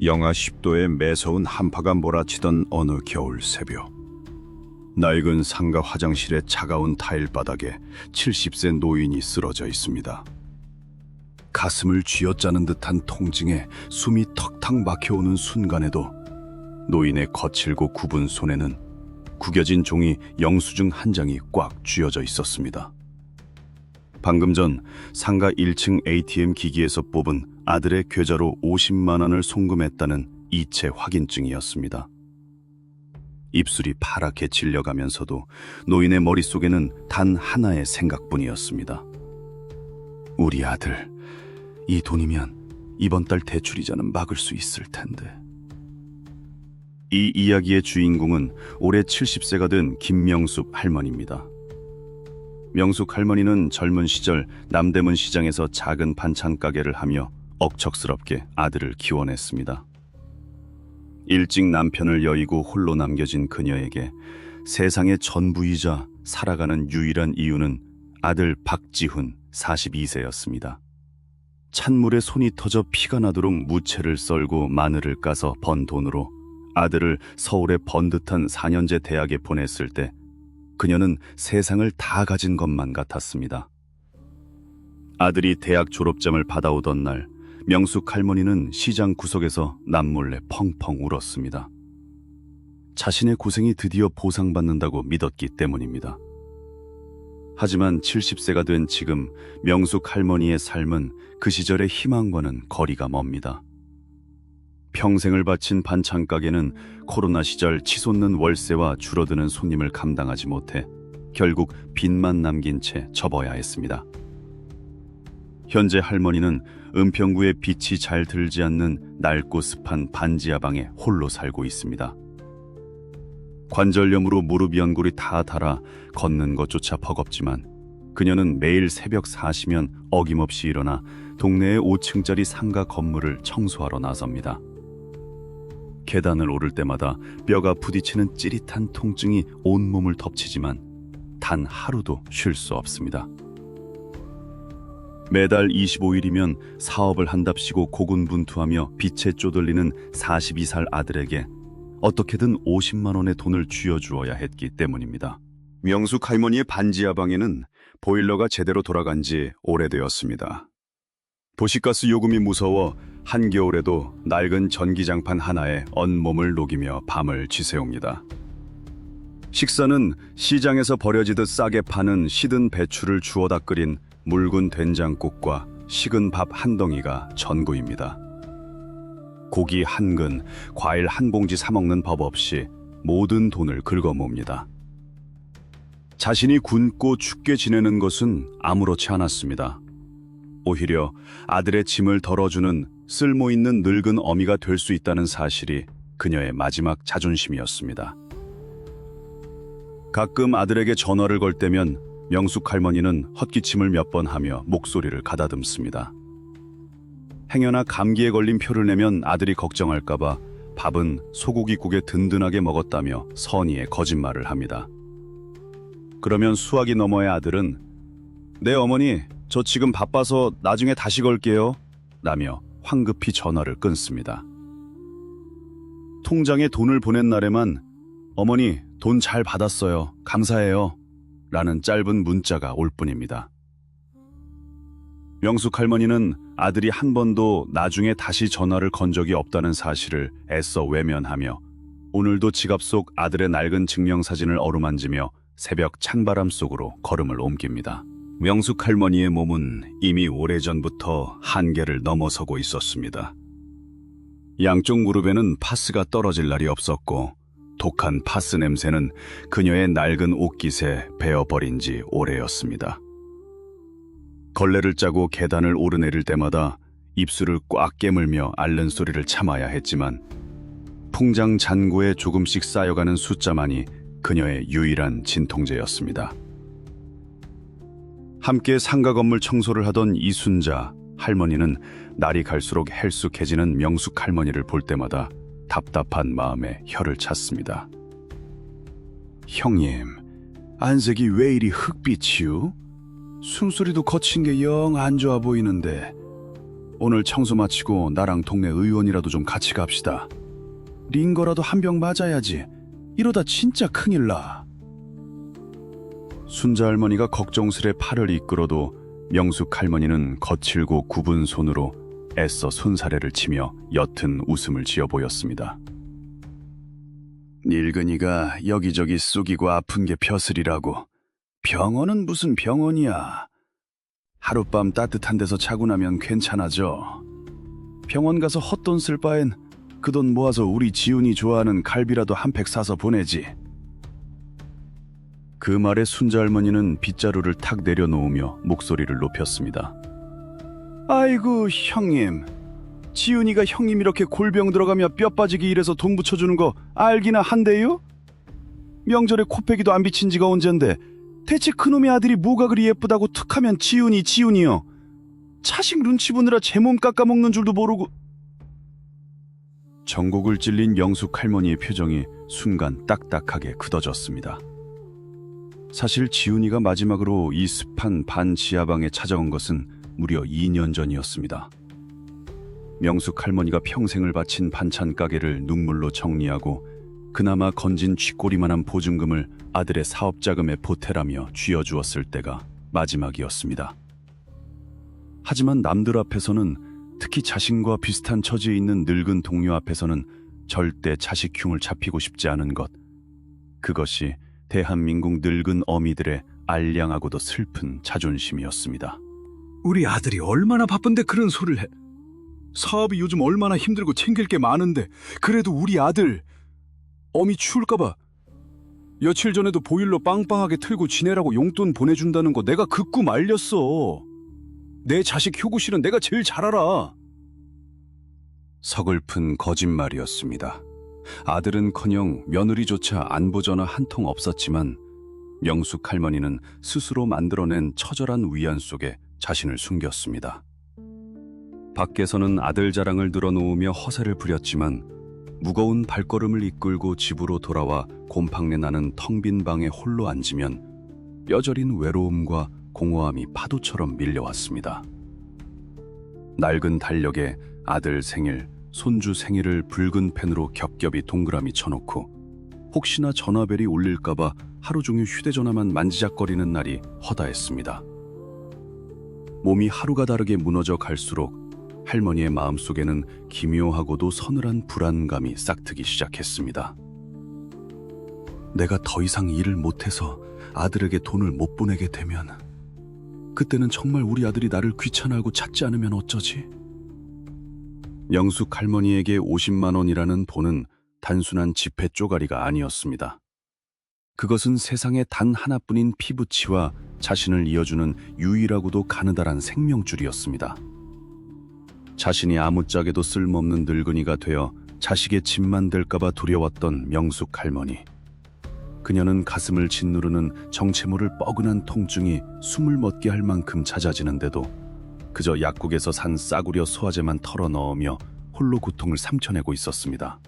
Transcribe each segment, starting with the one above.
영하 10도에 매서운 한파가 몰아치던 어느 겨울 새벽, 낡은 상가 화장실의 차가운 타일 바닥에 70세 노인이 쓰러져 있습니다. 가슴을 쥐어짜는 듯한 통증에 숨이 턱턱 막혀오는 순간에도 노인의 거칠고 굽은 손에는 구겨진 종이 영수증 한 장이 꽉 쥐어져 있었습니다. 방금 전 상가 1층 ATM 기기에서 뽑은 아들의 계좌로 50만 원을 송금했다는 이체 확인증이었습니다. 입술이 파랗게 질려가면서도 노인의 머릿속에는 단 하나의 생각뿐이었습니다. 우리 아들, 이 돈이면 이번 달 대출이자는 막을 수 있을 텐데. 이 이야기의 주인공은 올해 70세가 된 김명숙 할머니입니다. 명숙 할머니는 젊은 시절 남대문 시장에서 작은 반찬 가게를 하며 억척스럽게 아들을 키워냈습니다. 일찍 남편을 여의고 홀로 남겨진 그녀에게 세상의 전부이자 살아가는 유일한 이유는 아들 박지훈 42세였습니다. 찬물에 손이 터져 피가 나도록 무채를 썰고 마늘을 까서 번 돈으로 아들을 서울의 번듯한 4년제 대학에 보냈을 때 그녀는 세상을 다 가진 것만 같았습니다. 아들이 대학 졸업장을 받아오던 날, 명숙 할머니는 시장 구석에서 남몰래 펑펑 울었습니다. 자신의 고생이 드디어 보상받는다고 믿었기 때문입니다. 하지만 70세가 된 지금 명숙 할머니의 삶은 그 시절의 희망과는 거리가 멉니다. 평생을 바친 반찬 가게는 코로나 시절 치솟는 월세와 줄어드는 손님을 감당하지 못해 결국 빚만 남긴 채 접어야 했습니다. 현재 할머니는 은평구에 빛이 잘 들지 않는 낡고 습한 반지하방에 홀로 살고 있습니다. 관절염으로 무릎 연골이 다 닳아 걷는 것조차 버겁지만 그녀는 매일 새벽 4시면 어김없이 일어나 동네의 5층짜리 상가 건물을 청소하러 나섭니다. 계단을 오를 때마다 뼈가 부딪히는 찌릿한 통증이 온몸을 덮치지만 단 하루도 쉴 수 없습니다. 매달 25일이면 사업을 한답시고 고군분투하며 빚에 쪼들리는 42살 아들에게 어떻게든 50만 원의 돈을 쥐어주어야 했기 때문입니다. 명숙 할머니의 반지하방에는 보일러가 제대로 돌아간 지 오래되었습니다. 도시가스 요금이 무서워 한겨울에도 낡은 전기장판 하나에 온몸을 녹이며 밤을 지새웁니다. 식사는 시장에서 버려지듯 싸게 파는 시든 배추를 주워다 끓인 묽은 된장국과 식은 밥 한 덩이가 전부입니다. 고기 한 근, 과일 한 봉지 사 먹는 법 없이 모든 돈을 긁어모읍니다. 자신이 굶고 춥게 지내는 것은 아무렇지 않았습니다. 오히려 아들의 짐을 덜어주는 쓸모있는 늙은 어미가 될 수 있다는 사실이 그녀의 마지막 자존심이었습니다. 가끔 아들에게 전화를 걸 때면 명숙 할머니는 헛기침을 몇 번 하며 목소리를 가다듬습니다. 행여나 감기에 걸린 표를 내면 아들이 걱정할까봐 밥은 소고기국에 든든하게 먹었다며 선의의 거짓말을 합니다. 그러면 수화기 너머의 아들은 "네 어머니, 저 지금 바빠서 나중에 다시 걸게요" 라며 황급히 전화를 끊습니다. 통장에 돈을 보낸 날에만 "어머니, 돈 잘 받았어요. 감사해요" 라는 짧은 문자가 올 뿐입니다. 명숙 할머니는 아들이 한 번도 나중에 다시 전화를 건 적이 없다는 사실을 애써 외면하며 오늘도 지갑 속 아들의 낡은 증명사진을 어루만지며 새벽 찬바람 속으로 걸음을 옮깁니다. 명숙 할머니의 몸은 이미 오래전부터 한계를 넘어서고 있었습니다. 양쪽 무릎에는 파스가 떨어질 날이 없었고 독한 파스 냄새는 그녀의 낡은 옷깃에 배어버린 지 오래였습니다. 걸레를 짜고 계단을 오르내릴 때마다 입술을 꽉 깨물며 앓는 소리를 참아야 했지만 통장 잔고에 조금씩 쌓여가는 숫자만이 그녀의 유일한 진통제였습니다. 함께 상가 건물 청소를 하던 이순자 할머니는 날이 갈수록 헬쑥해지는 명숙 할머니를 볼 때마다 답답한 마음에 혀를 찼습니다. "형님, 안색이 왜 이리 흑빛이요? 숨소리도 거친 게 영 안 좋아 보이는데 오늘 청소 마치고 나랑 동네 의원이라도 좀 같이 갑시다. 링거라도 한 병 맞아야지. 이러다 진짜 큰일 나. 순자 할머니가 걱정스레 팔을 이끌어도 명숙 할머니는 거칠고 굽은 손으로 애써 손사래를 치며 옅은 웃음을 지어 보였습니다. 늙은이가 여기저기 쑥이고 아픈 게 벼슬이라고. 병원은 무슨 병원이야. 하룻밤 따뜻한 데서 자고 나면 괜찮아져. 병원 가서 헛돈 쓸 바엔 그 돈 모아서 우리 지훈이 좋아하는 갈비라도 한 팩 사서 보내지. 그 말에 순자 할머니는 빗자루를 탁 내려놓으며 목소리를 높였습니다. 아이고 형님, 지훈이가 형님 이렇게 골병 들어가며 뼈 빠지게 일해서 돈 붙여주는 거 알기나 한데요? 명절에 코빼기도 안 비친 지가 언젠데 대체 그놈의 아들이 뭐가 그리 예쁘다고 툭하면 지훈이요. 자식 눈치 보느라 제 몸 깎아먹는 줄도 모르고. 전곡을 찔린 명숙 할머니의 표정이 순간 딱딱하게 굳어졌습니다. 사실 지훈이가 마지막으로 이 습한 반 지하방에 찾아온 것은 무려 2년 전이었습니다. 명숙 할머니가 평생을 바친 반찬 가게를 눈물로 정리하고 그나마 건진 쥐꼬리만한 보증금을 아들의 사업 자금에 보태라며 쥐어주었을 때가 마지막이었습니다. 하지만 남들 앞에서는, 특히 자신과 비슷한 처지에 있는 늙은 동료 앞에서는 절대 자식 흉을 잡히고 싶지 않은 것. 그것이 대한민국 늙은 어미들의 알량하고도 슬픈 자존심이었습니다. 우리 아들이 얼마나 바쁜데 그런 소리를 해. 사업이 요즘 얼마나 힘들고 챙길 게 많은데 그래도 우리 아들 어미 추울까봐 며칠 전에도 보일러 빵빵하게 틀고 지내라고 용돈 보내준다는 거 내가 극구 말렸어. 내 자식 효구실은 내가 제일 잘 알아. 서글픈 거짓말이었습니다. 아들은커녕 며느리조차 안부 전화 한 통 없었지만 명숙 할머니는 스스로 만들어낸 처절한 위안 속에 자신을 숨겼습니다. 밖에서는 아들 자랑을 늘어놓으며 허세를 부렸지만 무거운 발걸음을 이끌고 집으로 돌아와 곰팡내 나는 텅 빈 방에 홀로 앉으면 뼈저린 외로움과 공허함이 파도처럼 밀려왔습니다. 낡은 달력에 아들 생일, 손주 생일을 붉은 펜으로 겹겹이 동그라미 쳐놓고 혹시나 전화벨이 울릴까봐 하루 종일 휴대전화만 만지작거리는 날이 허다했습니다. 몸이 하루가 다르게 무너져 갈수록 할머니의 마음속에는 기묘하고도 서늘한 불안감이 싹트기 시작했습니다. 내가 더 이상 일을 못해서 아들에게 돈을 못 보내게 되면 그때는 정말 우리 아들이 나를 귀찮아하고 찾지 않으면 어쩌지? 명숙 할머니에게 50만 원이라는 돈은 단순한 지폐 쪼가리가 아니었습니다. 그것은 세상에 단 하나뿐인 피부치와 자신을 이어주는 유일하고도 가느다란 생명줄이었습니다. 자신이 아무짝에도 쓸모없는 늙은이가 되어 자식의 짐만 될까봐 두려웠던 명숙 할머니. 그녀는 가슴을 짓누르는 정체 모를 뻐근한 통증이 숨을 멎게 할 만큼 잦아지는데도 그저 약국에서 산 싸구려 소화제만 털어넣으며 홀로 고통을 삼켜내고 있었습니다.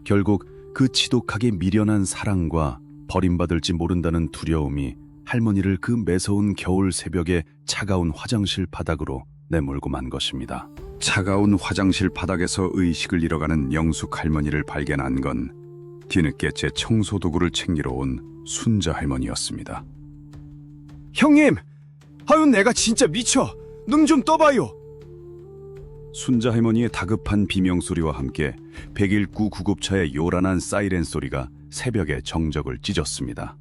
결국 그 지독하게 미련한 사랑과 버림받을지 모른다는 두려움이 할머니를 그 매서운 겨울 새벽에 차가운 화장실 바닥으로 내몰고 만 것입니다. 차가운 화장실 바닥에서 의식을 잃어가는 명숙 할머니를 발견한 건 뒤늦게 제 청소 도구를 챙기러 온 순자 할머니였습니다. 형님! 아유 내가 진짜 미쳐! 눈 좀 떠봐요! 순자 할머니의 다급한 비명소리와 함께 119 구급차의 요란한 사이렌 소리가 새벽의 정적을 찢었습니다.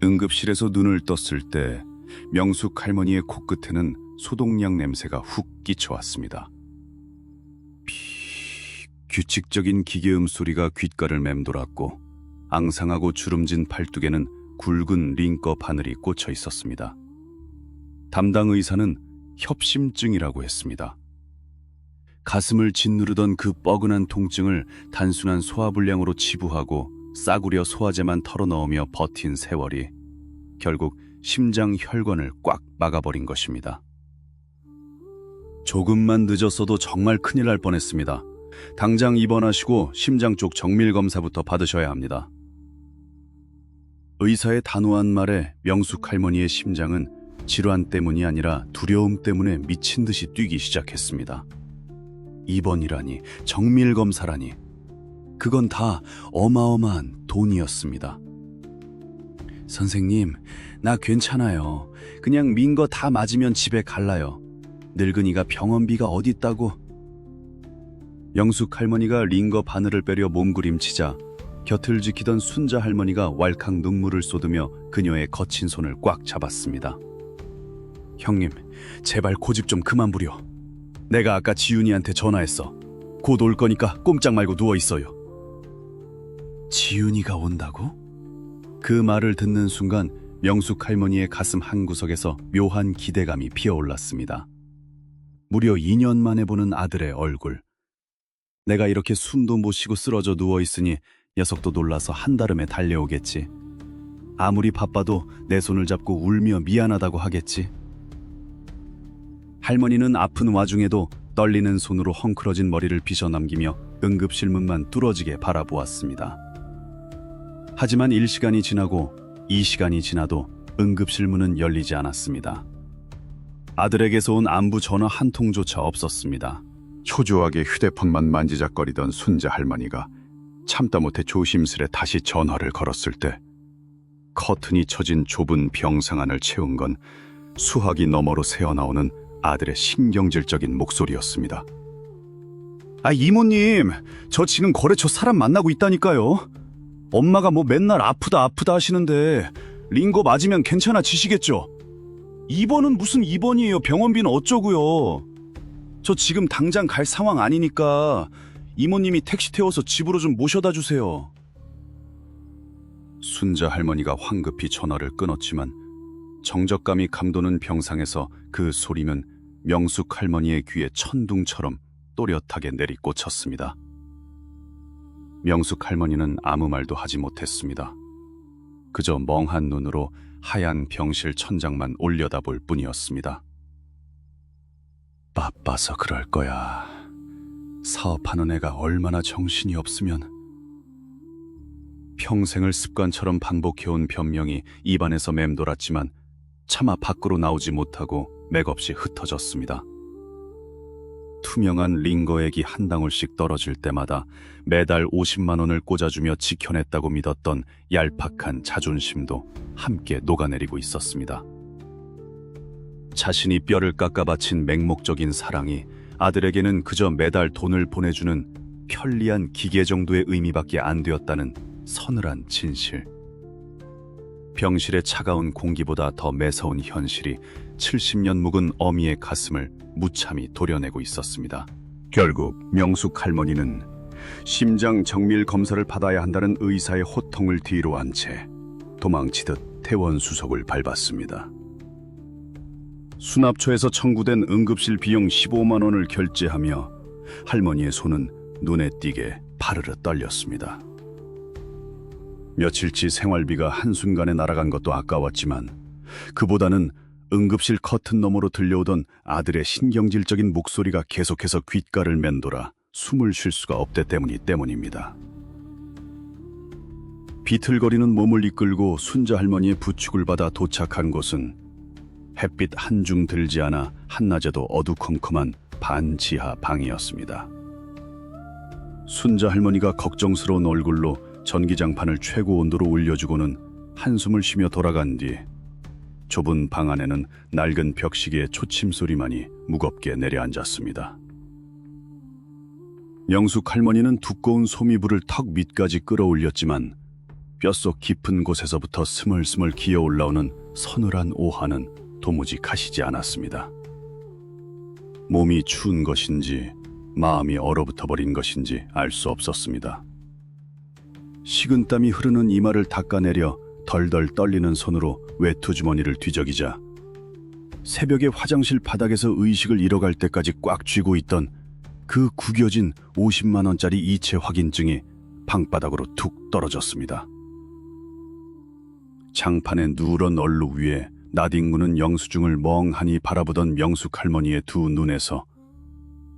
응급실에서 눈을 떴을 때 명숙 할머니의 코끝에는 소독약 냄새가 훅 끼쳐왔습니다. 규칙적인 기계음 소리가 귓가를 맴돌았고 앙상하고 주름진 팔뚝에는 굵은 링거 바늘이 꽂혀 있었습니다. 담당 의사는 협심증이라고 했습니다. 가슴을 짓누르던 그 뻐근한 통증을 단순한 소화불량으로 치부하고 싸구려 소화제만 털어넣으며 버틴 세월이 결국 심장 혈관을 꽉 막아버린 것입니다. 조금만 늦었어도 정말 큰일 날 뻔했습니다. 당장 입원하시고 심장 쪽 정밀 검사부터 받으셔야 합니다. 의사의 단호한 말에 명숙 할머니의 심장은 질환 때문이 아니라 두려움 때문에 미친 듯이 뛰기 시작했습니다. 입원이라니, 정밀검사라니, 그건 다 어마어마한 돈이었습니다. 선생님, 나 괜찮아요. 그냥 민 거 다 맞으면 집에 갈라요. 늙은이가 병원비가 어딨다고. 영숙 할머니가 링거 바늘을 빼려 몸부림치자 곁을 지키던 순자 할머니가 왈칵 눈물을 쏟으며 그녀의 거친 손을 꽉 잡았습니다. 형님, 제발 고집 좀 그만 부려. 내가 아까 지윤이한테 전화했어. 곧 올 거니까 꼼짝 말고 누워 있어요. 지윤이가 온다고? 그 말을 듣는 순간 명숙 할머니의 가슴 한구석에서 묘한 기대감이 피어올랐습니다. 무려 2년 만에 보는 아들의 얼굴. 내가 이렇게 숨도 못 쉬고 쓰러져 누워 있으니 녀석도 놀라서 한달음에 달려오겠지. 아무리 바빠도 내 손을 잡고 울며 미안하다고 하겠지. 할머니는 아픈 와중에도 떨리는 손으로 헝클어진 머리를 빗어남기며 응급실 문만 뚫어지게 바라보았습니다. 하지만 1시간이 지나고 2시간이 지나도 응급실 문은 열리지 않았습니다. 아들에게서 온 안부 전화 한 통조차 없었습니다. 초조하게 휴대폰만 만지작거리던 순자 할머니가 참다 못해 조심스레 다시 전화를 걸었을 때 커튼이 쳐진 좁은 병상 안을 채운 건 수화기 너머로 새어나오는 아들의 신경질적인 목소리였습니다. 이모님, 저 지금 거래처 사람 만나고 있다니까요. 엄마가 뭐 맨날 아프다 하시는데 링거 맞으면 괜찮아지시겠죠? 입원은 무슨 입원이에요. 병원비는 어쩌고요. 저 지금 당장 갈 상황 아니니까 이모님이 택시 태워서 집으로 좀 모셔다 주세요. 순자 할머니가 황급히 전화를 끊었지만 정적감이 감도는 병상에서 그 소리는 명숙 할머니의 귀에 천둥처럼 또렷하게 내리꽂혔습니다. 명숙 할머니는 아무 말도 하지 못했습니다. 그저 멍한 눈으로 하얀 병실 천장만 올려다볼 뿐이었습니다. 바빠서 그럴 거야. 사업하는 애가 얼마나 정신이 없으면. 평생을 습관처럼 반복해온 변명이 입안에서 맴돌았지만 차마 밖으로 나오지 못하고 맥없이 흩어졌습니다. 투명한 링거액이 한 방울씩 떨어질 때마다 매달 50만 원을 꽂아주며 지켜냈다고 믿었던 얄팍한 자존심도 함께 녹아내리고 있었습니다. 자신이 뼈를 깎아 바친 맹목적인 사랑이 아들에게는 그저 매달 돈을 보내주는 편리한 기계 정도의 의미밖에 안 되었다는 서늘한 진실. 병실의 차가운 공기보다 더 매서운 현실이 70년 묵은 어미의 가슴을 무참히 도려내고 있었습니다. 결국 명숙 할머니는 심장 정밀 검사를 받아야 한다는 의사의 호통을 뒤로 한 채 도망치듯 퇴원 수속을 밟았습니다. 수납처에서 청구된 응급실 비용 15만 원을 결제하며 할머니의 손은 눈에 띄게 파르르 떨렸습니다. 며칠치 생활비가 한순간에 날아간 것도 아까웠지만 그보다는 응급실 커튼 너머로 들려오던 아들의 신경질적인 목소리가 계속해서 귓가를 맴돌아 숨을 쉴 수가 없대 때문입니다. 비틀거리는 몸을 이끌고 순자 할머니의 부축을 받아 도착한 곳은 햇빛 한중 들지 않아 한낮에도 어두컴컴한 반지하 방이었습니다. 순자 할머니가 걱정스러운 얼굴로 전기장판을 최고 온도로 올려주고는 한숨을 쉬며 돌아간 뒤 좁은 방 안에는 낡은 벽시계의 초침 소리만이 무겁게 내려앉았습니다. 영숙 할머니는 두꺼운 소미불을 턱 밑까지 끌어올렸지만 뼛속 깊은 곳에서부터 스물스물 기어 올라오는 서늘한 오한은 도무지 가시지 않았습니다. 몸이 추운 것인지 마음이 얼어붙어 버린 것인지 알 수 없었습니다. 식은땀이 흐르는 이마를 닦아내려 덜덜 떨리는 손으로 외투 주머니를 뒤적이자 새벽에 화장실 바닥에서 의식을 잃어갈 때까지 꽉 쥐고 있던 그 구겨진 50만 원짜리 이체 확인증이 방바닥으로 툭 떨어졌습니다. 장판의 누런 얼룩 위에 나뒹구는 영수증을 멍하니 바라보던 명숙 할머니의 두 눈에서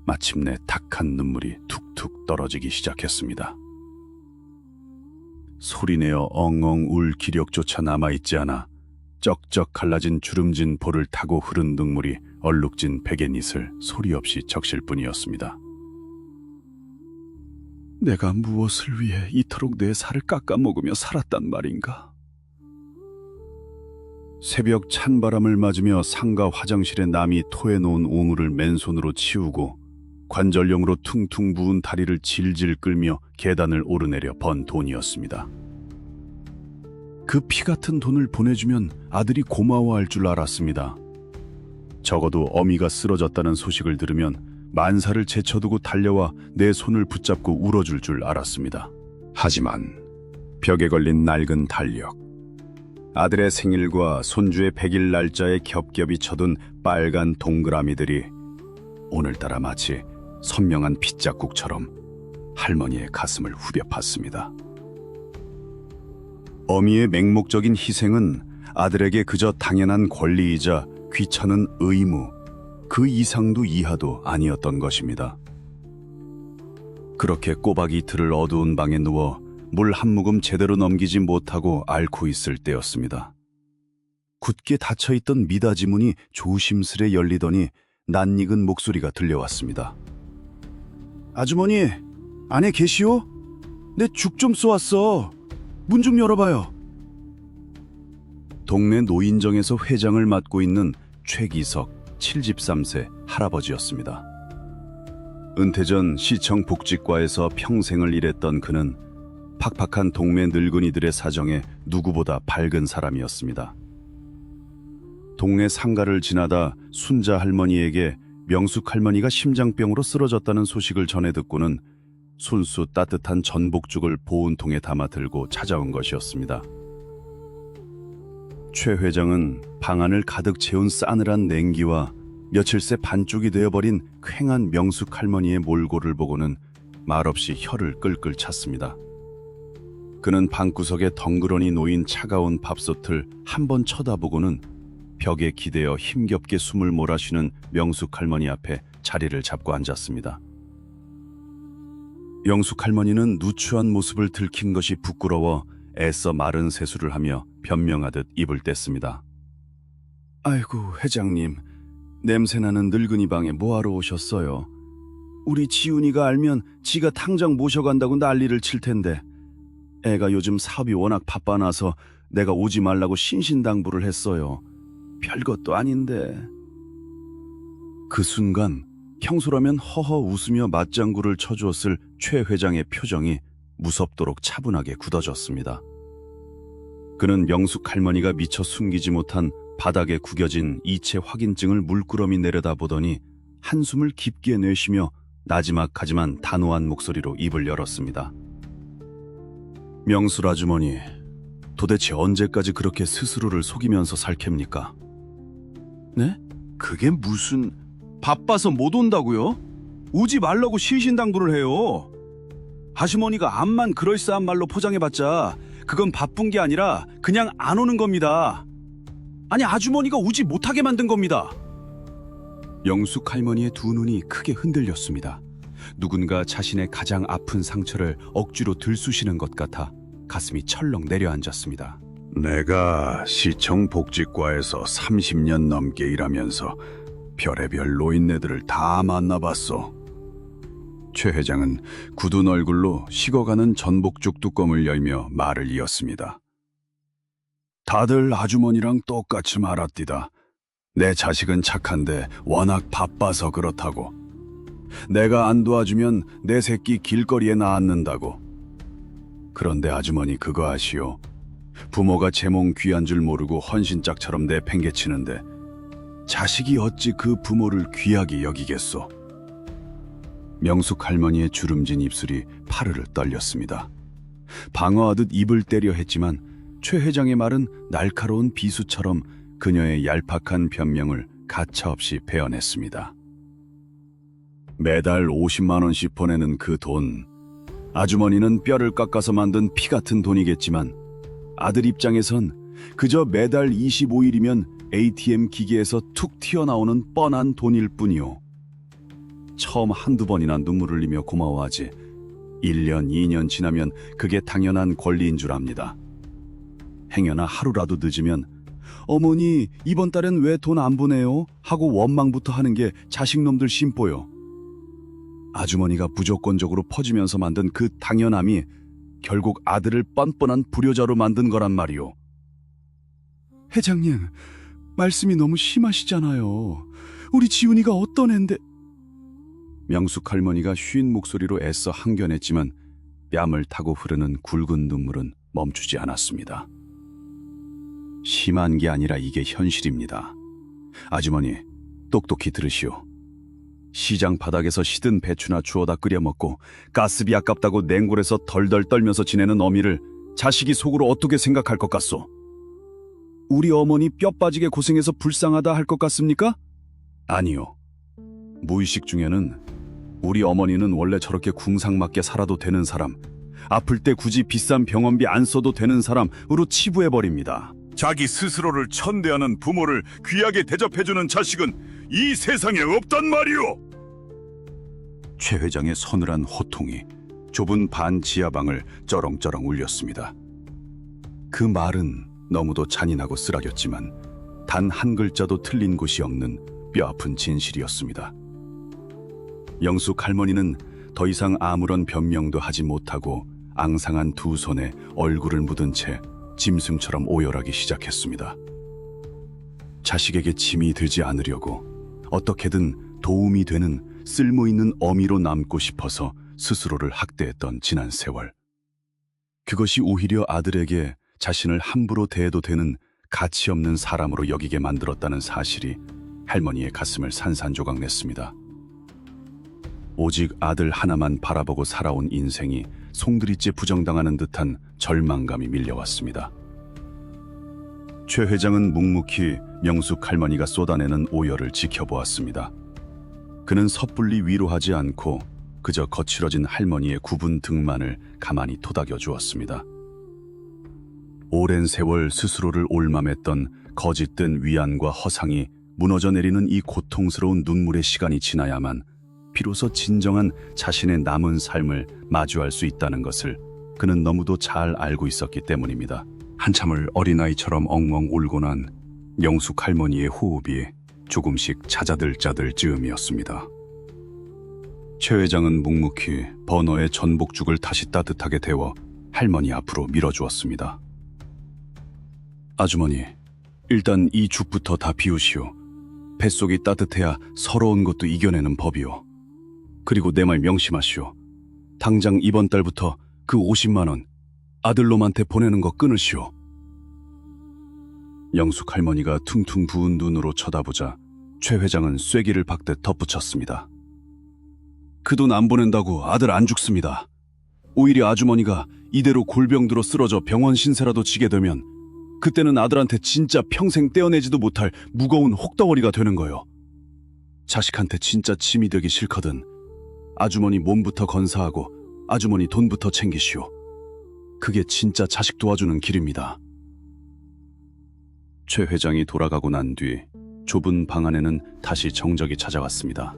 마침내 탁한 눈물이 툭툭 떨어지기 시작했습니다. 소리내어 엉엉 울 기력조차 남아있지 않아 쩍쩍 갈라진 주름진 볼을 타고 흐른 눈물이 얼룩진 베개 닛을 소리 없이 적실 뿐이었습니다. 내가 무엇을 위해 이토록 내 살을 깎아먹으며 살았단 말인가? 새벽 찬바람을 맞으며 상가 화장실에 남이 토해놓은 오물을 맨손으로 치우고 관절염으로 퉁퉁 부은 다리를 질질 끌며 계단을 오르내려 번 돈이었습니다. 그 피 같은 돈을 보내주면 아들이 고마워할 줄 알았습니다. 적어도 어미가 쓰러졌다는 소식을 들으면 만사를 제쳐두고 달려와 내 손을 붙잡고 울어줄 줄 알았습니다. 하지만 벽에 걸린 낡은 달력, 아들의 생일과 손주의 100일 날짜에 겹겹이 쳐둔 빨간 동그라미들이 오늘따라 마치 선명한 핏자국처럼 할머니의 가슴을 후벼 팠습니다. 어미의 맹목적인 희생은 아들에게 그저 당연한 권리이자 귀찮은 의무, 그 이상도 이하도 아니었던 것입니다. 그렇게 꼬박 이틀을 어두운 방에 누워 물 한 모금 제대로 넘기지 못하고 앓고 있을 때였습니다. 굳게 닫혀있던 미닫이 문이 조심스레 열리더니 낯익은 목소리가 들려왔습니다. 아주머니, 안에 계시오? 내 죽 좀 쏘았어. 문 좀 열어봐요. 동네 노인정에서 회장을 맡고 있는 최기석 73세 할아버지였습니다. 은퇴 전 시청 복지과에서 평생을 일했던 그는 팍팍한 동네 늙은이들의 사정에 누구보다 밝은 사람이었습니다. 동네 상가를 지나다 순자 할머니에게 명숙 할머니가 심장병으로 쓰러졌다는 소식을 전해 듣고는 손수 따뜻한 전복죽을 보온통에 담아 들고 찾아온 것이었습니다. 최 회장은 방 안을 가득 채운 싸늘한 냉기와 며칠 새 반쪽이 되어버린 퀭한 명숙 할머니의 몰골을 보고는 말없이 혀를 끌끌 찼습니다. 그는 방구석에 덩그러니 놓인 차가운 밥솥을 한 번 쳐다보고는 벽에 기대어 힘겹게 숨을 몰아쉬는 명숙 할머니 앞에 자리를 잡고 앉았습니다. 영숙 할머니는 누추한 모습을 들킨 것이 부끄러워 애써 마른 세수를 하며 변명하듯 입을 뗐습니다. 아이고, 회장님, 냄새나는 늙은이 방에 뭐하러 오셨어요? 우리 지훈이가 알면 지가 당장 모셔간다고 난리를 칠 텐데. 애가 요즘 사업이 워낙 바빠나서 내가 오지 말라고 신신당부를 했어요. 별것도 아닌데. 그 순간 평소라면 허허 웃으며 맞장구를 쳐주었을 최 회장의 표정이 무섭도록 차분하게 굳어졌습니다. 그는 명숙 할머니가 미처 숨기지 못한 바닥에 구겨진 이체 확인증을 물끄러미 내려다보더니 한숨을 깊게 내쉬며 나지막하지만 단호한 목소리로 입을 열었습니다. 명술 아주머니, 도대체 언제까지 그렇게 스스로를 속이면서 살 캡니까? 네? 그게 무슨... 바빠서 못 온다고요? 오지 말라고 신신당부를 해요. 아주머니가 암만 그럴싸한 말로 포장해봤자 그건 바쁜 게 아니라 그냥 안 오는 겁니다. 아니, 아주머니가 오지 못하게 만든 겁니다. 영숙 할머니의 두 눈이 크게 흔들렸습니다. 누군가 자신의 가장 아픈 상처를 억지로 들쑤시는 것 같아 가슴이 철렁 내려앉았습니다. 내가 시청 복지과에서 30년 넘게 일하면서 별의별 노인네들을 다 만나봤어. 최 회장은 굳은 얼굴로 식어가는 전복죽 뚜껑을 열며 말을 이었습니다. 다들 아주머니랑 똑같이 말았디다. 내 자식은 착한데 워낙 바빠서 그렇다고. 내가 안 도와주면 내 새끼 길거리에 나앉는다고. 그런데 아주머니 그거 아시오? 부모가 제 몸 귀한 줄 모르고 헌신짝처럼 내팽개치는데 자식이 어찌 그 부모를 귀하게 여기겠소? 명숙 할머니의 주름진 입술이 파르르 떨렸습니다. 방어하듯 입을 때려 했지만 최 회장의 말은 날카로운 비수처럼 그녀의 얄팍한 변명을 가차없이 베어냈습니다. 매달 50만 원씩 보내는 그 돈, 아주머니는 뼈를 깎아서 만든 피 같은 돈이겠지만 아들 입장에선 그저 매달 25일이면 ATM 기계에서 툭 튀어나오는 뻔한 돈일 뿐이오. 처음 한두 번이나 눈물을 흘리며 고마워하지 1년, 2년 지나면 그게 당연한 권리인 줄 압니다. 행여나 하루라도 늦으면 어머니, 이번 달엔 왜 돈 안 보내요? 하고 원망부터 하는 게 자식놈들 심보요. 아주머니가 무조건적으로 퍼지면서 만든 그 당연함이 결국 아들을 뻔뻔한 불효자로 만든 거란 말이오. 회장님, 말씀이 너무 심하시잖아요. 우리 지훈이가 어떤 앤데... 명숙 할머니가 쉰 목소리로 애써 항변했지만 뺨을 타고 흐르는 굵은 눈물은 멈추지 않았습니다. 심한 게 아니라 이게 현실입니다. 아주머니, 똑똑히 들으시오. 시장 바닥에서 시든 배추나 주워다 끓여 먹고 가스비 아깝다고 냉골에서 덜덜 떨면서 지내는 어미를 자식이 속으로 어떻게 생각할 것 같소? 우리 어머니 뼈 빠지게 고생해서 불쌍하다 할 것 같습니까? 아니요. 무의식 중에는 우리 어머니는 원래 저렇게 궁상맞게 살아도 되는 사람, 아플 때 굳이 비싼 병원비 안 써도 되는 사람으로 치부해버립니다. 자기 스스로를 천대하는 부모를 귀하게 대접해주는 자식은 이 세상에 없단 말이오. 최 회장의 서늘한 호통이 좁은 반 지하방을 쩌렁쩌렁 울렸습니다. 그 말은 너무도 잔인하고 쓰라렸지만 단 한 글자도 틀린 곳이 없는 뼈아픈 진실이었습니다. 영숙 할머니는 더 이상 아무런 변명도 하지 못하고 앙상한 두 손에 얼굴을 묻은 채 짐승처럼 오열하기 시작했습니다. 자식에게 짐이 되지 않으려고 어떻게든 도움이 되는 쓸모있는 어미로 남고 싶어서 스스로를 학대했던 지난 세월. 그것이 오히려 아들에게 자신을 함부로 대해도 되는 가치 없는 사람으로 여기게 만들었다는 사실이 할머니의 가슴을 산산조각냈습니다. 오직 아들 하나만 바라보고 살아온 인생이 송두리째 부정당하는 듯한 절망감이 밀려왔습니다. 최 회장은 묵묵히 명숙 할머니가 쏟아내는 오열을 지켜보았습니다. 그는 섣불리 위로하지 않고 그저 거칠어진 할머니의 굽은 등만을 가만히 토닥여 주었습니다. 오랜 세월 스스로를 올맘했던 거짓된 위안과 허상이 무너져 내리는 이 고통스러운 눈물의 시간이 지나야만 비로소 진정한 자신의 남은 삶을 마주할 수 있다는 것을 그는 너무도 잘 알고 있었기 때문입니다. 한참을 어린아이처럼 엉엉 울고 난 영숙 할머니의 호흡이 조금씩 잦아들 즈음이었습니다. 최 회장은 묵묵히 버너의 전복죽을 다시 따뜻하게 데워 할머니 앞으로 밀어주었습니다. 아주머니, 일단 이 죽부터 다 비우시오. 뱃속이 따뜻해야 서러운 것도 이겨내는 법이오. 그리고 내 말 명심하시오. 당장 이번 달부터 그 50만 원 아들놈한테 보내는 거 끊으시오. 영숙 할머니가 퉁퉁 부은 눈으로 쳐다보자 최 회장은 쐐기를 박듯 덧붙였습니다. 그 돈 안 보낸다고 아들 안 죽습니다. 오히려 아주머니가 이대로 골병들어 쓰러져 병원 신세라도 지게 되면 그때는 아들한테 진짜 평생 떼어내지도 못할 무거운 혹덩어리가 되는 거요. 자식한테 진짜 짐이 되기 싫거든 아주머니 몸부터 건사하고 아주머니 돈부터 챙기시오. 그게 진짜 자식 도와주는 길입니다. 최 회장이 돌아가고 난 뒤 좁은 방 안에는 다시 정적이 찾아왔습니다.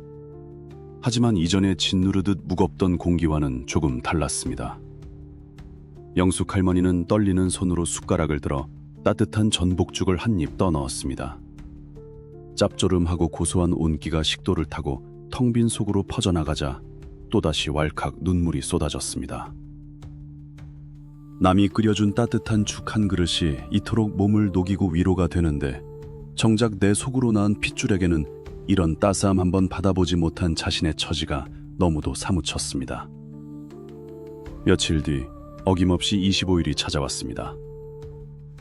하지만 이전에 짓누르듯 무겁던 공기와는 조금 달랐습니다. 영숙 할머니는 떨리는 손으로 숟가락을 들어 따뜻한 전복죽을 한 입 떠넣었습니다. 짭조름하고 고소한 온기가 식도를 타고 텅 빈 속으로 퍼져나가자 또다시 왈칵 눈물이 쏟아졌습니다. 남이 끓여준 따뜻한 죽 한 그릇이 이토록 몸을 녹이고 위로가 되는데 정작 내 속으로 낳은 핏줄에게는 이런 따스함 한번 받아보지 못한 자신의 처지가 너무도 사무쳤습니다. 며칠 뒤 어김없이 25일이 찾아왔습니다.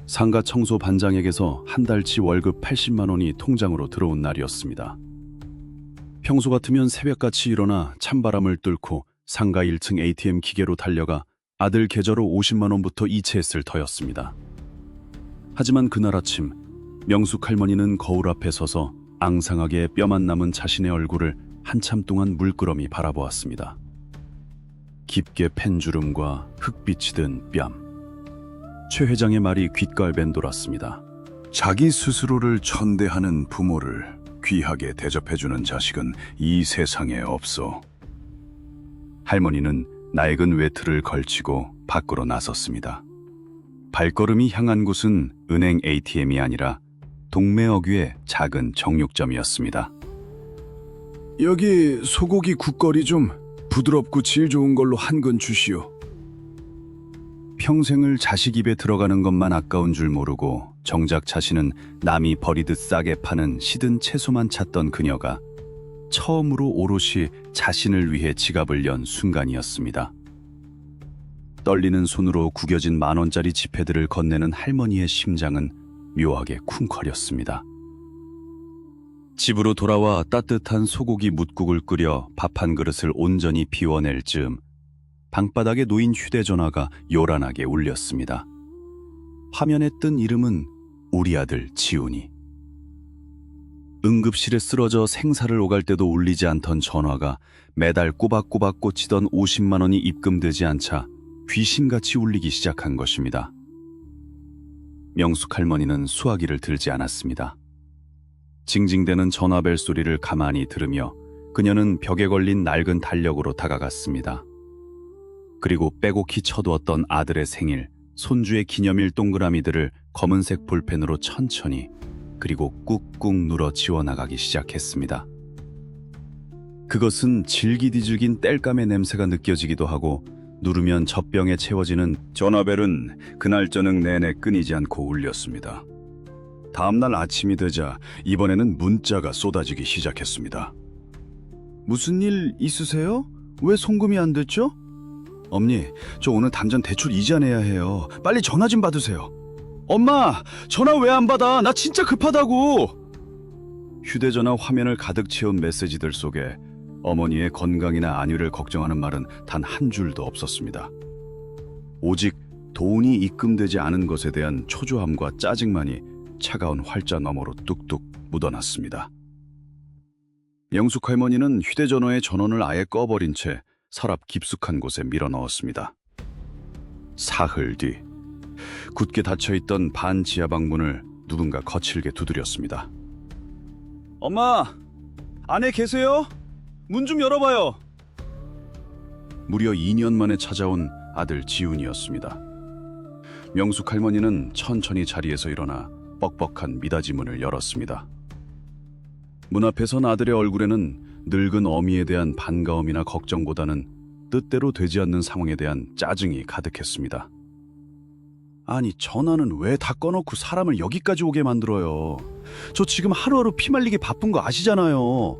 상가 청소 반장에게서 한 달치 월급 80만 원이 통장으로 들어온 날이었습니다. 평소 같으면 새벽같이 일어나 찬바람을 뚫고 상가 1층 ATM 기계로 달려가 아들 계좌로 50만 원부터 이체했을 터였습니다. 하지만 그날 아침 명숙 할머니는 거울 앞에 서서 앙상하게 뼈만 남은 자신의 얼굴을 한참 동안 물끄러미 바라보았습니다. 깊게 팬 주름과 흙빛이 든 뺨. 최 회장의 말이 귓가에 맴돌았습니다. 자기 스스로를 천대하는 부모를 귀하게 대접해주는 자식은 이 세상에 없어. 할머니는 낡은 외투를 걸치고 밖으로 나섰습니다. 발걸음이 향한 곳은 은행 ATM이 아니라 동네 어귀의 작은 정육점이었습니다. 여기 소고기 국거리 좀 부드럽고 질 좋은 걸로 한 근 주시오. 평생을 자식 입에 들어가는 것만 아까운 줄 모르고 정작 자신은 남이 버리듯 싸게 파는 시든 채소만 찾던 그녀가 처음으로 오롯이 자신을 위해 지갑을 연 순간이었습니다. 떨리는 손으로 구겨진 10,000원짜리 지폐들을 건네는 할머니의 심장은 묘하게 쿵거렸습니다. 집으로 돌아와 따뜻한 소고기 뭇국을 끓여 밥 한 그릇을 온전히 비워낼 즈음 방바닥에 놓인 휴대전화가 요란하게 울렸습니다. 화면에 뜬 이름은 우리 아들 지훈이. 응급실에 쓰러져 생사를 오갈 때도 울리지 않던 전화가 매달 꼬박꼬박 꽂히던 50만 원이 입금되지 않자 귀신같이 울리기 시작한 것입니다. 명숙 할머니는 수화기를 들지 않았습니다. 징징대는 전화벨 소리를 가만히 들으며 그녀는 벽에 걸린 낡은 달력으로 다가갔습니다. 그리고 빼곡히 쳐두었던 아들의 생일, 손주의 기념일 동그라미들을 검은색 볼펜으로 천천히 그리고 꾹꾹 눌어 지워나가기 시작했습니다. 그것은 질기디질긴 땔감의 냄새가 느껴지기도 하고 누르면 젖병에 채워지는 전화벨은 그날 저녁 내내 끊이지 않고 울렸습니다. 다음날 아침이 되자 이번에는 문자가 쏟아지기 시작했습니다. 무슨 일 있으세요? 왜 송금이 안 됐죠? 엄니, 저 오늘 담장 대출 이자 내야 해요. 빨리 전화 좀 받으세요. 엄마, 전화 왜 안 받아? 나 진짜 급하다고. 휴대전화 화면을 가득 채운 메시지들 속에 어머니의 건강이나 안위를 걱정하는 말은 단 한 줄도 없었습니다. 오직 돈이 입금되지 않은 것에 대한 초조함과 짜증만이 차가운 활자 너머로 뚝뚝 묻어났습니다. 명숙 할머니는 휴대전화의 전원을 아예 꺼버린 채 서랍 깊숙한 곳에 밀어넣었습니다. 사흘 뒤 굳게 닫혀있던 반 지하 방문을 누군가 거칠게 두드렸습니다. 엄마, 안에 계세요? 문 좀 열어봐요. 무려 2년 만에 찾아온 아들 지훈이었습니다. 명숙 할머니는 천천히 자리에서 일어나 뻑뻑한 미닫이 문을 열었습니다. 문 앞에 선 아들의 얼굴에는 늙은 어미에 대한 반가움이나 걱정보다는 뜻대로 되지 않는 상황에 대한 짜증이 가득했습니다. 아니, 전화는 왜 다 꺼놓고 사람을 여기까지 오게 만들어요? 저 지금 하루하루 피말리게 바쁜 거 아시잖아요.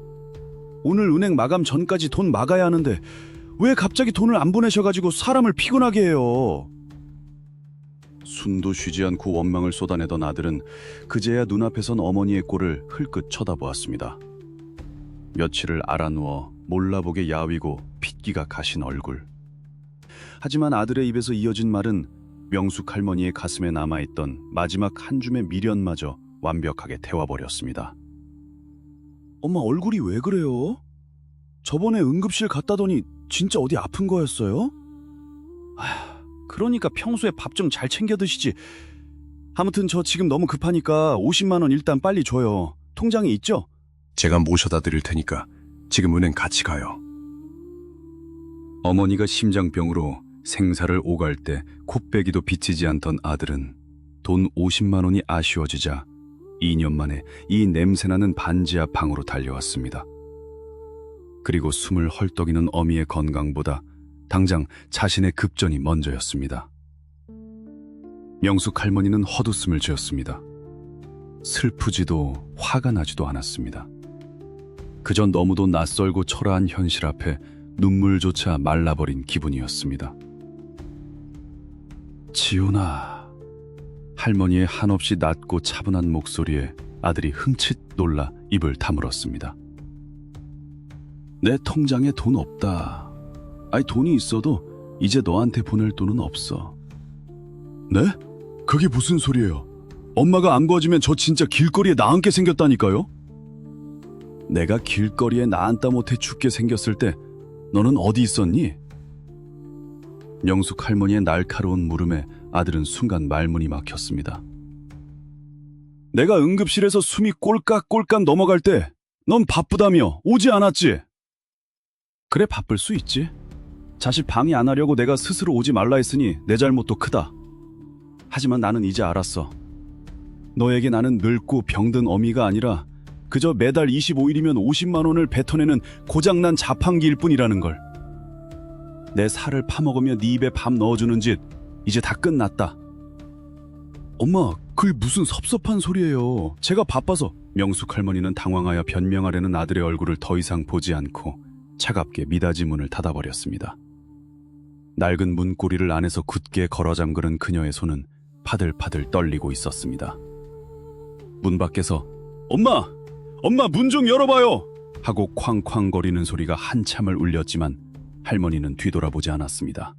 오늘 은행 마감 전까지 돈 막아야 하는데 왜 갑자기 돈을 안 보내셔가지고 사람을 피곤하게 해요? 숨도 쉬지 않고 원망을 쏟아내던 아들은 그제야 눈앞에 선 어머니의 꼴을 흘끗 쳐다보았습니다. 며칠을 알아누워 몰라보게 야위고 핏기가 가신 얼굴. 하지만 아들의 입에서 이어진 말은 명숙 할머니의 가슴에 남아있던 마지막 한 줌의 미련마저 완벽하게 태워버렸습니다. 엄마, 얼굴이 왜 그래요? 저번에 응급실 갔다더니 진짜 어디 아픈 거였어요? 그러니까 평소에 밥 좀 잘 챙겨 드시지. 아무튼 저 지금 너무 급하니까 50만 원 일단 빨리 줘요. 통장에 있죠? 제가 모셔다 드릴 테니까 지금 은행 같이 가요. 어머니가 심장병으로 생사를 오갈 때 콧배기도 비치지 않던 아들은 돈 50만 원이 아쉬워지자 2년 만에 이 냄새나는 반지하 방으로 달려왔습니다. 그리고 숨을 헐떡이는 어미의 건강보다 당장 자신의 급전이 먼저였습니다. 명숙 할머니는 헛웃음을 지었습니다. 슬프지도 화가 나지도 않았습니다. 그저 너무도 낯설고 초라한 현실 앞에 눈물조차 말라버린 기분이었습니다. 지훈아, 할머니의 한없이 낮고 차분한 목소리에 아들이 흠칫 놀라 입을 다물었습니다. 내 통장에 돈 없다. 아니, 돈이 있어도 이제 너한테 보낼 돈은 없어. 네? 그게 무슨 소리예요? 엄마가 안 구해주면 저 진짜 길거리에 나앉게 생겼다니까요? 내가 길거리에 나앉다 못해 죽게 생겼을 때 너는 어디 있었니? 명숙 할머니의 날카로운 물음에 아들은 순간 말문이 막혔습니다. 내가 응급실에서 숨이 꼴깍꼴깍 넘어갈 때 넌 바쁘다며 오지 않았지? 그래, 바쁠 수 있지. 자식 방해 안 하려고 내가 스스로 오지 말라 했으니 내 잘못도 크다. 하지만 나는 이제 알았어. 너에게 나는 늙고 병든 어미가 아니라 그저 매달 25일이면 50만 원을 뱉어내는 고장난 자판기일 뿐이라는 걸. 내 살을 파먹으며 네 입에 밥 넣어주는 짓 이제 다 끝났다. 엄마, 그게 무슨 섭섭한 소리예요. 제가 바빠서. 명숙 할머니는 당황하여 변명하려는 아들의 얼굴을 더 이상 보지 않고 차갑게 미닫이 문을 닫아버렸습니다. 낡은 문고리를 안에서 굳게 걸어 잠그는 그녀의 손은 파들파들 떨리고 있었습니다. 문 밖에서 엄마! 엄마, 문 좀 열어봐요! 하고 쾅쾅거리는 소리가 한참을 울렸지만 할머니는 뒤돌아보지 않았습니다.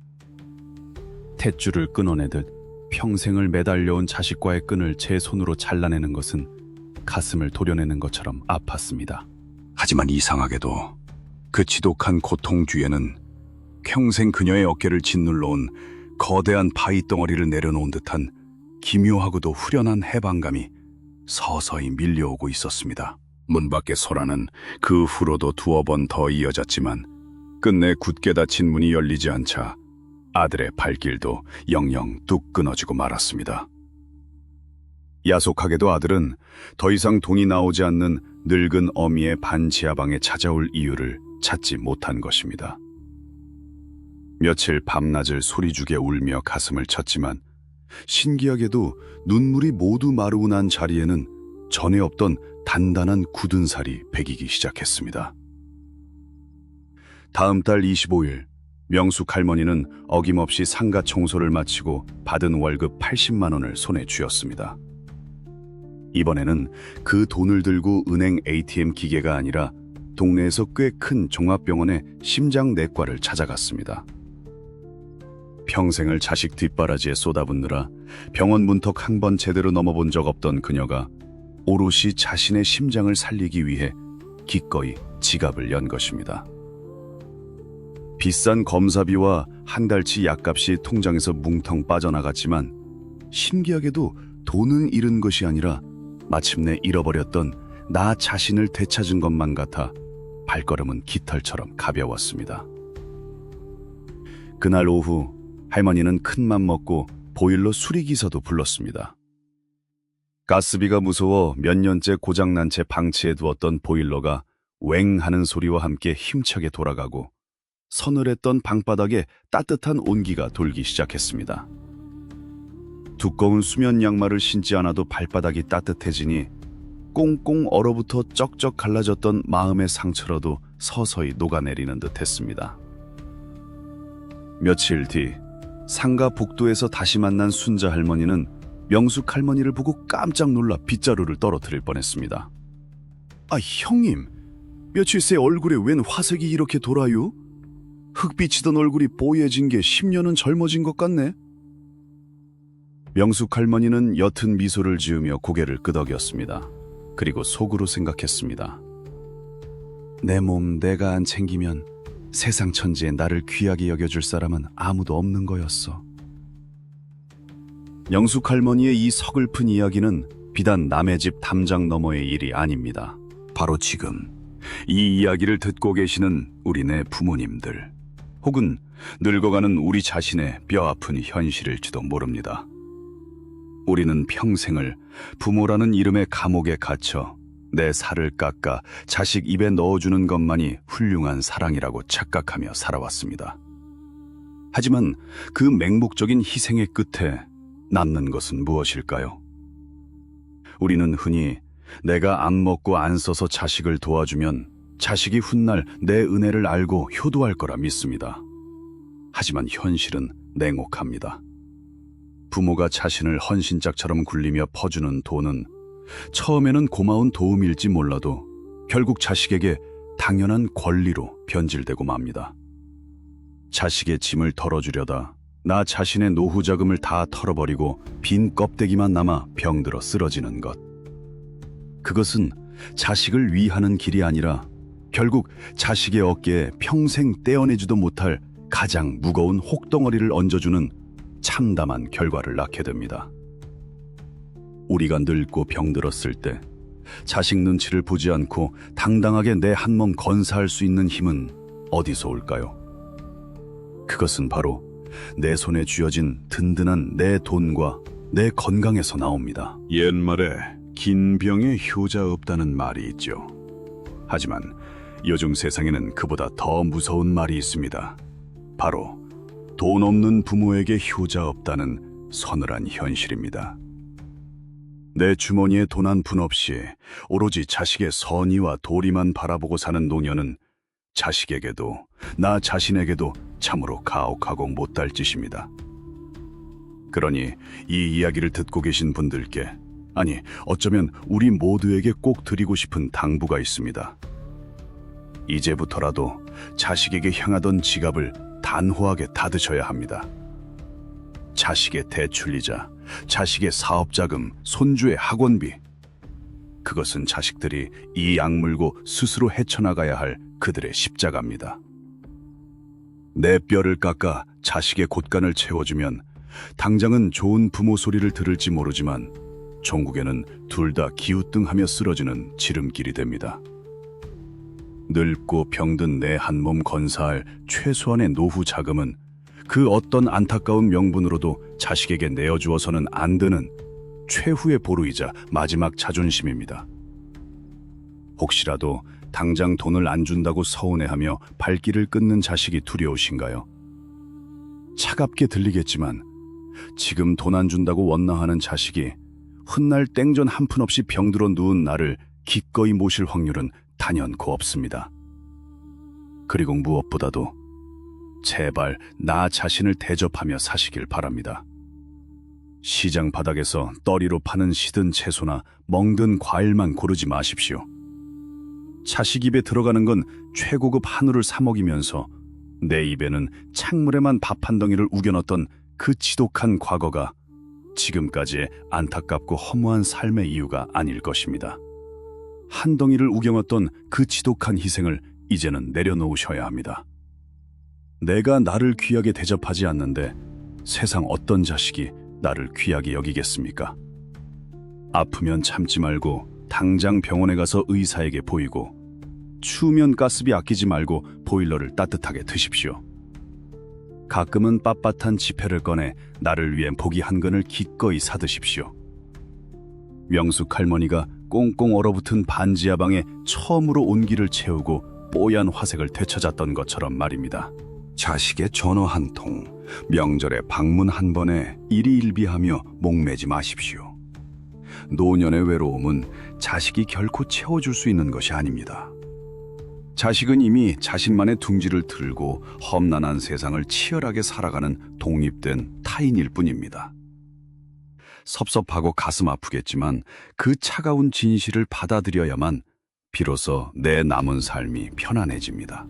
탯줄을 끊어내듯 평생을 매달려온 자식과의 끈을 제 손으로 잘라내는 것은 가슴을 도려내는 것처럼 아팠습니다. 하지만 이상하게도 그 지독한 고통 뒤에는 평생 그녀의 어깨를 짓눌러온 거대한 바위 덩어리를 내려놓은 듯한 기묘하고도 후련한 해방감이 서서히 밀려오고 있었습니다. 문 밖의 소란은 그 후로도 두어 번 더 이어졌지만 끝내 굳게 닫힌 문이 열리지 않자 아들의 발길도 영영 뚝 끊어지고 말았습니다. 야속하게도 아들은 더 이상 돈이 나오지 않는 늙은 어미의 반지하방에 찾아올 이유를 찾지 못한 것입니다. 며칠 밤낮을 소리주게 울며 가슴을 쳤지만 신기하게도 눈물이 모두 마르고 난 자리에는 전에 없던 단단한 굳은 살이 배기기 시작했습니다. 다음 달 25일 명숙 할머니는 어김없이 상가 청소를 마치고 받은 월급 80만 원을 손에 쥐었습니다. 이번에는 그 돈을 들고 은행 ATM 기계가 아니라 동네에서 꽤 큰 종합병원의 심장내과를 찾아갔습니다. 평생을 자식 뒷바라지에 쏟아붓느라 병원 문턱 한 번 제대로 넘어본 적 없던 그녀가 오롯이 자신의 심장을 살리기 위해 기꺼이 지갑을 연 것입니다. 비싼 검사비와 한 달치 약값이 통장에서 뭉텅 빠져나갔지만 신기하게도 돈은 잃은 것이 아니라 마침내 잃어버렸던 나 자신을 되찾은 것만 같아 발걸음은 깃털처럼 가벼웠습니다. 그날 오후 할머니는 큰맘 먹고 보일러 수리기사도 불렀습니다. 가스비가 무서워 몇 년째 고장난 채 방치해 두었던 보일러가 웽 하는 소리와 함께 힘차게 돌아가고 서늘했던 방바닥에 따뜻한 온기가 돌기 시작했습니다. 두꺼운 수면 양말을 신지 않아도 발바닥이 따뜻해지니 꽁꽁 얼어붙어 쩍쩍 갈라졌던 마음의 상처라도 서서히 녹아내리는 듯 했습니다. 며칠 뒤 상가 복도에서 다시 만난 순자 할머니는 명숙 할머니를 보고 깜짝 놀라 빗자루를 떨어뜨릴 뻔했습니다. 아, 형님, 며칠 새 얼굴에 웬 화색이 이렇게 돌아요? 흑비치던 얼굴이 뽀얘진 게 10년은 젊어진 것 같네. 명숙 할머니는 옅은 미소를 지으며 고개를 끄덕였습니다. 그리고 속으로 생각했습니다. 내 몸 내가 안 챙기면 세상 천지에 나를 귀하게 여겨줄 사람은 아무도 없는 거였어. 명숙 할머니의 이 서글픈 이야기는 비단 남의 집 담장 너머의 일이 아닙니다. 바로 지금 이 이야기를 듣고 계시는 우리네 부모님들, 혹은 늙어가는 우리 자신의 뼈아픈 현실일지도 모릅니다. 우리는 평생을 부모라는 이름의 감옥에 갇혀 내 살을 깎아 자식 입에 넣어주는 것만이 훌륭한 사랑이라고 착각하며 살아왔습니다. 하지만 그 맹목적인 희생의 끝에 남는 것은 무엇일까요? 우리는 흔히 내가 안 먹고 안 써서 자식을 도와주면 자식이 훗날 내 은혜를 알고 효도할 거라 믿습니다. 하지만 현실은 냉혹합니다. 부모가 자신을 헌신짝처럼 굴리며 퍼주는 돈은 처음에는 고마운 도움일지 몰라도 결국 자식에게 당연한 권리로 변질되고 맙니다. 자식의 짐을 덜어주려다 나 자신의 노후 자금을 다 털어버리고 빈 껍데기만 남아 병들어 쓰러지는 것. 그것은 자식을 위하는 길이 아니라 결국 자식의 어깨에 평생 떼어내지도 못할 가장 무거운 혹덩어리를 얹어주는 참담한 결과를 낳게 됩니다. 우리가 늙고 병들었을 때 자식 눈치를 보지 않고 당당하게 내 한 몸 건사할 수 있는 힘은 어디서 올까요? 그것은 바로 내 손에 쥐어진 든든한 내 돈과 내 건강에서 나옵니다. 옛말에 긴 병에 효자 없다는 말이 있죠. 하지만 요즘 세상에는 그보다 더 무서운 말이 있습니다. 바로 돈 없는 부모에게 효자 없다는 서늘한 현실입니다. 내 주머니에 돈 한 푼 없이 오로지 자식의 선의와 도리만 바라보고 사는 노년은 자식에게도 나 자신에게도 참으로 가혹하고 못할 짓입니다. 그러니 이 이야기를 듣고 계신 분들께, 아니 어쩌면 우리 모두에게 꼭 드리고 싶은 당부가 있습니다. 이제부터라도 자식에게 향하던 지갑을 단호하게 닫으셔야 합니다. 자식의 대출이자, 자식의 사업자금, 손주의 학원비, 그것은 자식들이 이 악물고 스스로 헤쳐나가야 할 그들의 십자가입니다. 내 뼈를 깎아 자식의 곳간을 채워주면 당장은 좋은 부모 소리를 들을지 모르지만 종국에는 둘 다 기우뚱하며 쓰러지는 지름길이 됩니다. 늙고 병든 내 한 몸 건사할 최소한의 노후 자금은 그 어떤 안타까운 명분으로도 자식에게 내어주어서는 안 되는 최후의 보루이자 마지막 자존심입니다. 혹시라도 당장 돈을 안 준다고 서운해하며 발길을 끊는 자식이 두려우신가요? 차갑게 들리겠지만 지금 돈 안 준다고 원나하는 자식이 훗날 땡전 한 푼 없이 병들어 누운 나를 기꺼이 모실 확률은 단연코 없습니다. 그리고 무엇보다도 제발 나 자신을 대접하며 사시길 바랍니다. 시장 바닥에서 떠리로 파는 시든 채소나 멍든 과일만 고르지 마십시오. 자식 입에 들어가는 건 최고급 한우를 사 먹이면서 내 입에는 찬물에만 밥 한 덩이를 우겨 넣었던 그 지독한 과거가 지금까지의 안타깝고 허무한 삶의 이유가 아닐 것입니다. 한 덩이를 우겨 넣었던 그 지독한 희생을 이제는 내려놓으셔야 합니다. 내가 나를 귀하게 대접하지 않는데 세상 어떤 자식이 나를 귀하게 여기겠습니까? 아프면 참지 말고 당장 병원에 가서 의사에게 보이고, 추우면 가스비 아끼지 말고 보일러를 따뜻하게 드십시오. 가끔은 빳빳한 지폐를 꺼내 나를 위해 고기 한 근을 기꺼이 사드십시오. 명숙 할머니가 꽁꽁 얼어붙은 반지하방에 처음으로 온기를 채우고 뽀얀 화색을 되찾았던 것처럼 말입니다. 자식의 전어 한 통, 명절에 방문 한 번에 일희일비하며 목매지 마십시오. 노년의 외로움은 자식이 결코 채워줄 수 있는 것이 아닙니다. 자식은 이미 자신만의 둥지를 틀고 험난한 세상을 치열하게 살아가는 독립된 타인일 뿐입니다. 섭섭하고 가슴 아프겠지만 그 차가운 진실을 받아들여야만 비로소 내 남은 삶이 편안해집니다.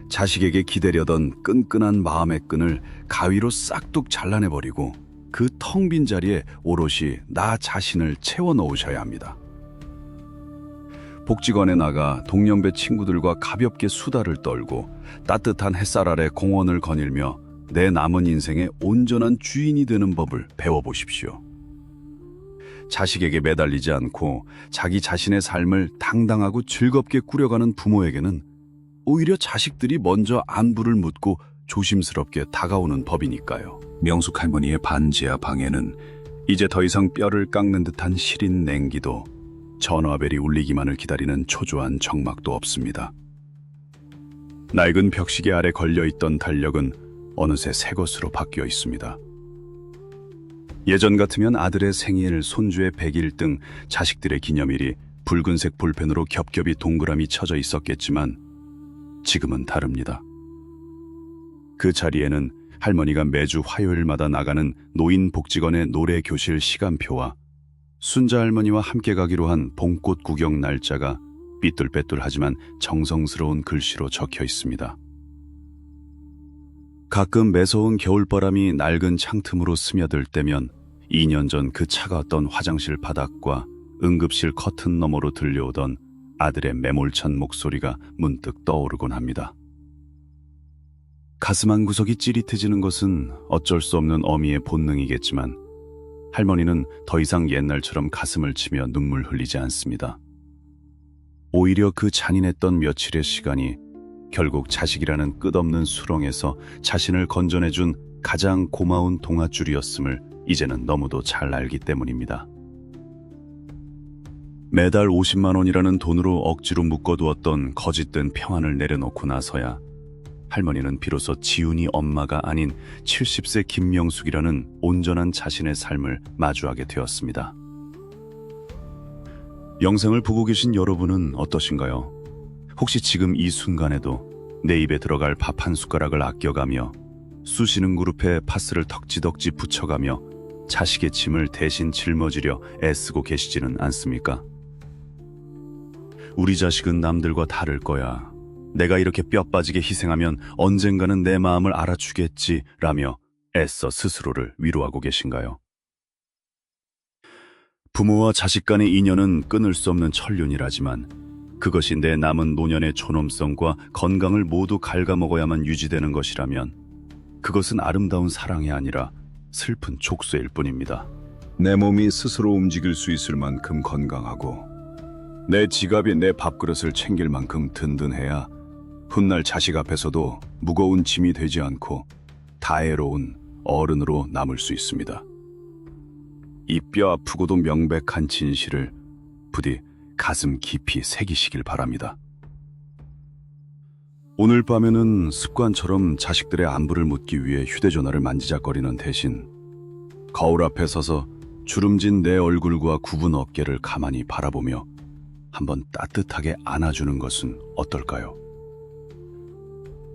자식에게 기대려던 끈끈한 마음의 끈을 가위로 싹둑 잘라내버리고 그 텅 빈 자리에 오롯이 나 자신을 채워 넣으셔야 합니다. 복지관에 나가 동년배 친구들과 가볍게 수다를 떨고 따뜻한 햇살 아래 공원을 거닐며 내 남은 인생의 온전한 주인이 되는 법을 배워보십시오. 자식에게 매달리지 않고 자기 자신의 삶을 당당하고 즐겁게 꾸려가는 부모에게는 오히려 자식들이 먼저 안부를 묻고 조심스럽게 다가오는 법이니까요. 명숙 할머니의 반지하 방에는 이제 더 이상 뼈를 깎는 듯한 시린 냉기도, 전화벨이 울리기만을 기다리는 초조한 정막도 없습니다. 낡은 벽시계 아래 걸려있던 달력은 어느새 새 것으로 바뀌어 있습니다. 예전 같으면 아들의 생일, 손주의 100일 등 자식들의 기념일이 붉은색 볼펜으로 겹겹이 동그라미 쳐져 있었겠지만 지금은 다릅니다. 그 자리에는 할머니가 매주 화요일마다 나가는 노인복지관의 노래교실 시간표와 순자 할머니와 함께 가기로 한 봄꽃 구경 날짜가 삐뚤빼뚤하지만 정성스러운 글씨로 적혀 있습니다. 가끔 매서운 겨울바람이 낡은 창틈으로 스며들 때면 2년 전 그 차가웠던 화장실 바닥과 응급실 커튼 너머로 들려오던 아들의 매몰찬 목소리가 문득 떠오르곤 합니다. 가슴 한 구석이 찌릿해지는 것은 어쩔 수 없는 어미의 본능이겠지만 할머니는 더 이상 옛날처럼 가슴을 치며 눈물 흘리지 않습니다. 오히려 그 잔인했던 며칠의 시간이 결국 자식이라는 끝없는 수렁에서 자신을 건져내준 가장 고마운 동아줄이었음을 이제는 너무도 잘 알기 때문입니다. 매달 50만 원이라는 돈으로 억지로 묶어두었던 거짓된 평안을 내려놓고 나서야 할머니는 비로소 지훈이 엄마가 아닌 70세 김명숙이라는 온전한 자신의 삶을 마주하게 되었습니다. 영상을 보고 계신 여러분은 어떠신가요? 혹시 지금 이 순간에도 내 입에 들어갈 밥 한 숟가락을 아껴가며 쑤시는 그룹에 파스를 덕지덕지 붙여가며 자식의 침을 대신 짊어지려 애쓰고 계시지는 않습니까? 우리 자식은 남들과 다를 거야. 내가 이렇게 뼈 빠지게 희생하면 언젠가는 내 마음을 알아주겠지라며 애써 스스로를 위로하고 계신가요? 부모와 자식 간의 인연은 끊을 수 없는 천륜이라지만 그것이 내 남은 노년의 존엄성과 건강을 모두 갉아먹어야만 유지되는 것이라면 그것은 아름다운 사랑이 아니라 슬픈 족쇄일 뿐입니다. 내 몸이 스스로 움직일 수 있을 만큼 건강하고 내 지갑이 내 밥그릇을 챙길 만큼 든든해야 훗날 자식 앞에서도 무거운 짐이 되지 않고 다혜로운 어른으로 남을 수 있습니다. 이 뼈 아프고도 명백한 진실을 부디 가슴 깊이 새기시길 바랍니다. 오늘 밤에는 습관처럼 자식들의 안부를 묻기 위해 휴대전화를 만지작거리는 대신 거울 앞에 서서 주름진 내 얼굴과 굽은 어깨를 가만히 바라보며 한번 따뜻하게 안아주는 것은 어떨까요?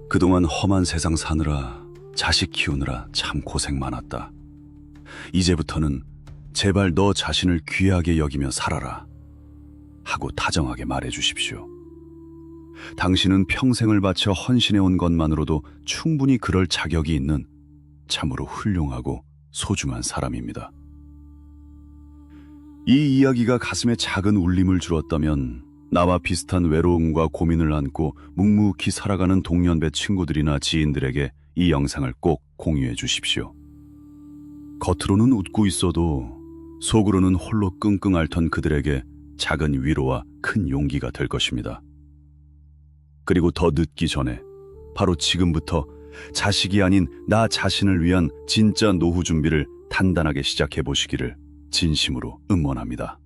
그동안 험한 세상 사느라 자식 키우느라 참 고생 많았다. 이제부터는 제발 너 자신을 귀하게 여기며 살아라 하고 다정하게 말해주십시오. 당신은 평생을 바쳐 헌신해온 것만으로도 충분히 그럴 자격이 있는 참으로 훌륭하고 소중한 사람입니다. 이 이야기가 가슴에 작은 울림을 주었다면 나와 비슷한 외로움과 고민을 안고 묵묵히 살아가는 동년배 친구들이나 지인들에게 이 영상을 꼭 공유해 주십시오. 겉으로는 웃고 있어도 속으로는 홀로 끙끙 앓던 그들에게 작은 위로와 큰 용기가 될 것입니다. 그리고 더 늦기 전에 바로 지금부터 자식이 아닌 나 자신을 위한 진짜 노후 준비를 단단하게 시작해 보시기를 진심으로 응원합니다.